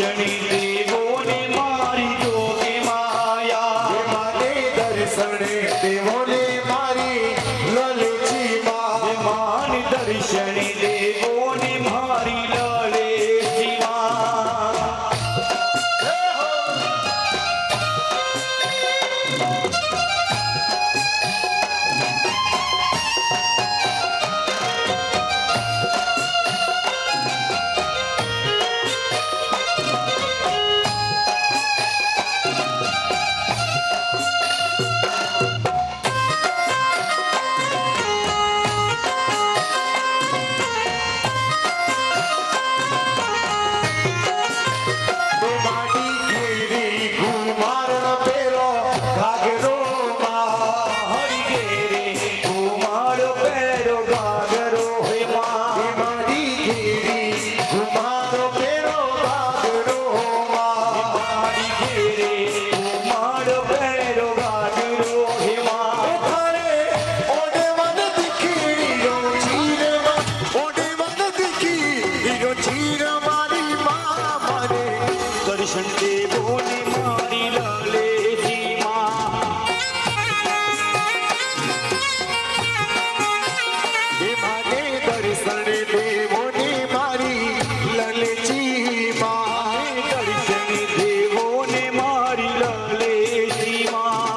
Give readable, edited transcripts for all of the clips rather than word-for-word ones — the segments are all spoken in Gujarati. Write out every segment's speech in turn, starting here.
દર્શની દેવોને મારી જોગે માયા માને દર્શને દેવોને મારી લલચી માં માન દર્શની દેવોને મારી લલેચી માં દર્શન દેવોને મારી લલેચી માં માને દર્શને દેવોને મારી લલચી માં દર્શની દેવોને મારી લલેચી માં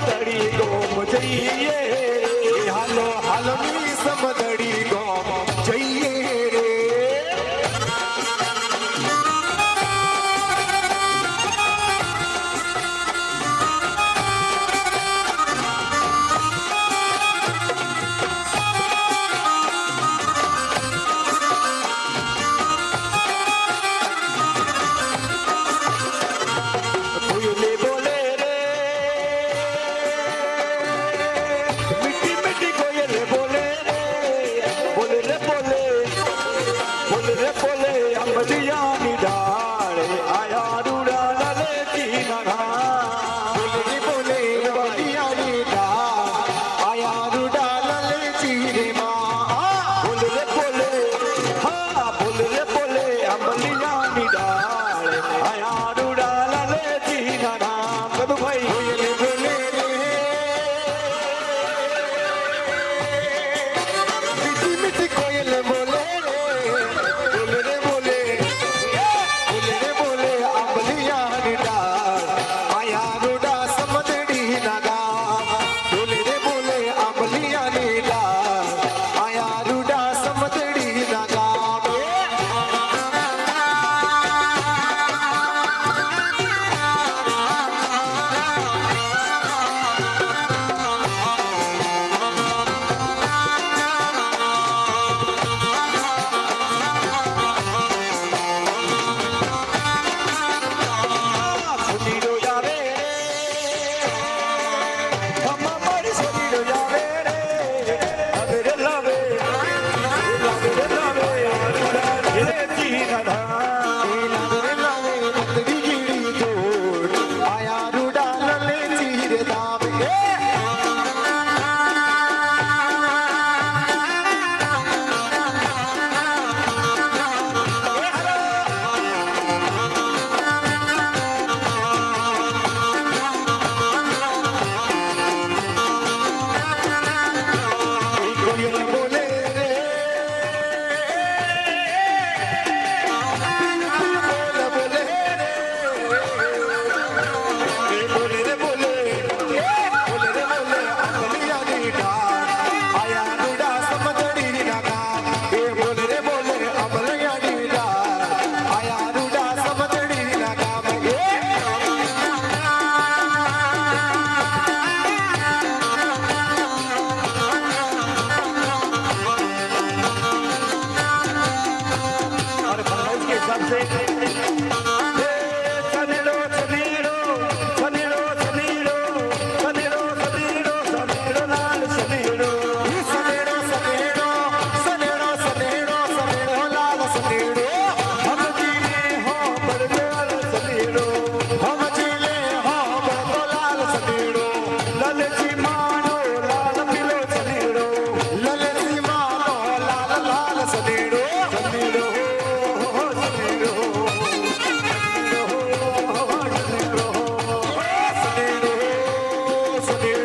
સમતળી ગોમ જઈએ હાલો હાલો ની સમદડી ગોમ જઈએ રે કોયલે બોલે રે મીઠી મીઠી કોયલ બોલે રે બોલે રે બોલે બોલે રે બોલે અંબલિયાની ડાળે આયા રૂડા લાલે ચીના બોલે બોલે વડિયાની ડા આયા રૂડા લલે ચીરે માં બોલે રે બોલે હા બોલે રે બોલે અંબલિયાની ડાળે આયા રૂડા લાલે ચીના કદુ ભાઈ બોલે બોલે રે મીઠી મીઠી કોયલ બોલે રે બોલે રે બોલે બોલે રે બોલે આંબલિયાની ડાળ આયા રૂડા સમદડી ના ગામ બોલે રે બોલે આંબલિયાની ડાળ આયા રૂડા સમદડી ના ગામ સુધીરો આવે ખમ્મા મારી સુધીરો આવે રે લાવે રે લાવે લાવે રે લાવે રે ચીના લાવે લાવે નંદડી ગીડી જોડ આયા રૂડા લલે ચીરે દામ કોયલ બોલે રે બોલે બોલે રે બોલે રે બોલે બોલે રે બોલે આંબલિયાની ડાળ આયા રૂડા સમદડી ના ગામ એ બોલે રે બોલે આંબલિયાની ડાળ આયા રૂડા સમદડી ના ગામ और फरमाइश के हिसाब से सनेड़ो सनेड़ो सनेड़ो सनेड़ो सनेड़ो सनेड़ो सनेड़ो लाल सनेड़ो સનેડો સનેડો સનેડો સનેડો સનેડો લાલ સનેડો हम जीने हो बड़लाल सनेड़ो હમ જીલે હો બતો લાલ સનેડો ललची मानो लाल पीलो सनेड़ो લલસી માનો લાલ લાલ સનેડો सनेड़ो सनेड़ो સનેડો સનેડો